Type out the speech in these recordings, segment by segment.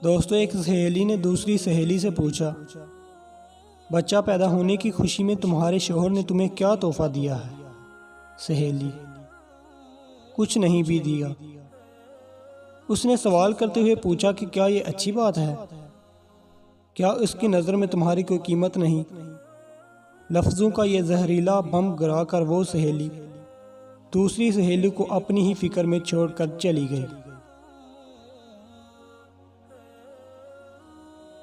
دوستو، ایک سہیلی نے دوسری سہیلی سے پوچھا، بچہ پیدا ہونے کی خوشی میں تمہارے شوہر نے تمہیں کیا تحفہ دیا ہے؟ سہیلی: کچھ نہیں بھی دیا۔ اس نے سوال کرتے ہوئے پوچھا کہ کیا یہ اچھی بات ہے؟ کیا اس کی نظر میں تمہاری کوئی قیمت نہیں؟ لفظوں کا یہ زہریلا بم گرا کر وہ سہیلی دوسری سہیلی کو اپنی ہی فکر میں چھوڑ کر چلی گئی۔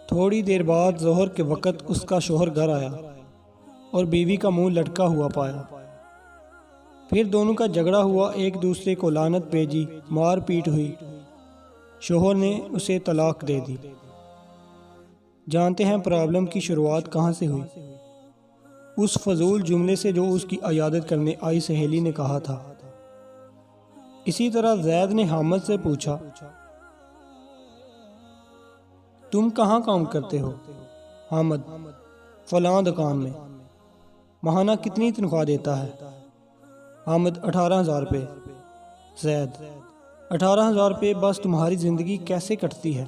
تھوڑی دیر بعد ظہر کے وقت اس کا شوہر گھر آیا اور بیوی کا منہ لٹکا ہوا پایا۔ پھر دونوں کا جھگڑا ہوا، ایک دوسرے کو لعنت بھیجی، مار پیٹ ہوئی۔ شوہر نے اسے طلاق دے دی۔ جانتے ہیں پرابلم کی شروعات کہاں سے ہوئی؟ اس فضول جملے سے جو اس کی عیادت کرنے آئی سہیلی نے کہا تھا۔ اسی طرح زید نے حامد سے پوچھا، تم کہاں کام کرتے ہو؟ حامد: فلاں دکان میں۔ ماہانہ کتنی تنخواہ دیتا ہے؟ حامد: 18,000 روپے۔ زید: 18,000 روپے؟ بس تمہاری زندگی کیسے کٹتی ہے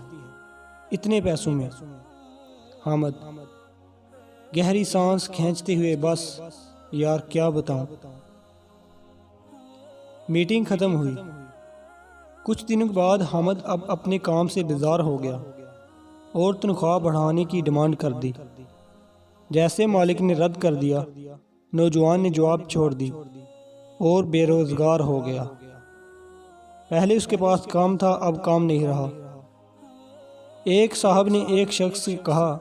اتنے پیسوں میں؟ حامد: گہری سانس کھینچتے ہوئے، بس یار کیا بتاؤں۔ میٹنگ ختم ہوئی۔ کچھ دنوں بعد حامد اب اپنے کام سے بیزار ہو گیا اور تنخواہ بڑھانے کی ڈیمانڈ کر دی۔ جیسے مالک نے رد کر دیا، نوجوان نے جواب چھوڑ دی اور بے روزگار ہو گیا۔ پہلے اس کے پاس کام تھا، اب کام نہیں رہا۔ ایک صاحب نے ایک شخص سے کہا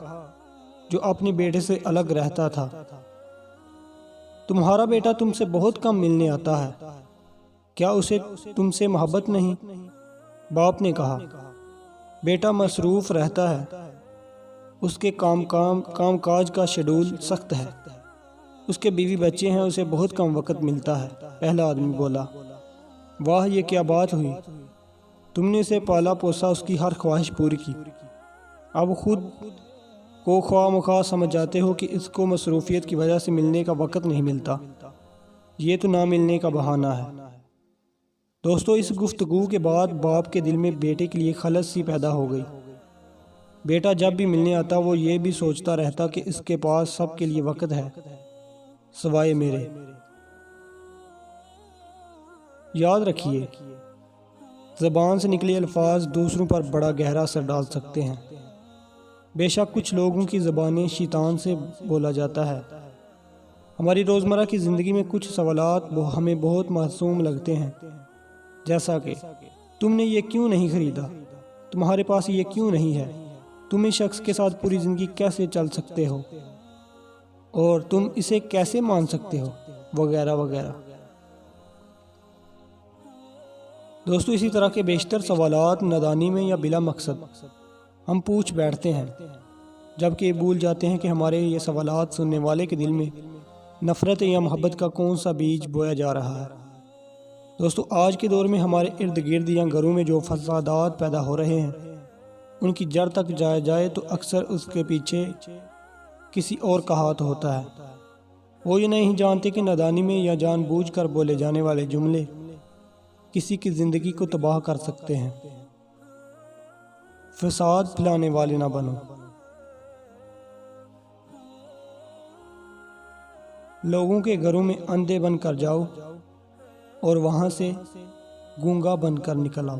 جو اپنے بیٹے سے الگ رہتا تھا، تمہارا بیٹا تم سے بہت کم ملنے آتا ہے، کیا اسے تم سے محبت نہیں؟ باپ نے کہا، بیٹا مصروف رہتا ہے، اس کے کام کاج کا شیڈول سخت ہے، اس کے بیوی بچے ہیں، اسے بہت کم وقت ملتا ہے۔ پہلا آدمی بولا، واہ یہ کیا بات ہوئی، تم نے اسے پالا پوسا، اس کی ہر خواہش پوری کی، اب خود کو خواہ مخواہ سمجھ جاتے ہو کہ اس کو مصروفیت کی وجہ سے ملنے کا وقت نہیں ملتا، یہ تو نہ ملنے کا بہانہ ہے۔ دوستو، اس گفتگو کے بعد باپ کے دل میں بیٹے کے لیے خلس سی پیدا ہو گئی۔ بیٹا جب بھی ملنے آتا وہ یہ بھی سوچتا رہتا کہ اس کے پاس سب کے لیے وقت ہے سوائے میرے۔ یاد رکھیے، زبان سے نکلے الفاظ دوسروں پر بڑا گہرا اثر ڈال سکتے ہیں۔ بے شک کچھ لوگوں کی زبانیں شیطان سے بولا جاتا ہے۔ ہماری روزمرہ کی زندگی میں کچھ سوالات ہمیں بہت معصوم لگتے ہیں، جیسا کہ تم نے یہ کیوں نہیں خریدا؟ تمہارے پاس یہ کیوں نہیں ہے؟ تم اس شخص کے ساتھ پوری زندگی کیسے چل سکتے ہو؟ اور تم اسے کیسے مان سکتے ہو؟ وغیرہ وغیرہ۔ دوستو، اسی طرح کے بیشتر سوالات نادانی میں یا بلا مقصد ہم پوچھ بیٹھتے ہیں، جبکہ یہ بھول جاتے ہیں کہ ہمارے یہ سوالات سننے والے کے دل میں نفرت یا محبت کا کون سا بیج بویا جا رہا ہے۔ دوستو، آج کے دور میں ہمارے ارد گرد یا گھروں میں جو فسادات پیدا ہو رہے ہیں، ان کی جڑ تک جایا جائے تو اکثر اس کے پیچھے کسی اور کا ہاتھ ہوتا ہے۔ وہ یہ نہیں جانتے کہ نادانی میں یا جان بوجھ کر بولے جانے والے جملے کسی کی زندگی کو تباہ کر سکتے ہیں۔ فساد پھیلانے والے نہ بنو۔ لوگوں کے گھروں میں اندھے بن کر جاؤ اور وہاں سے گونگا بن کر نکل آؤ۔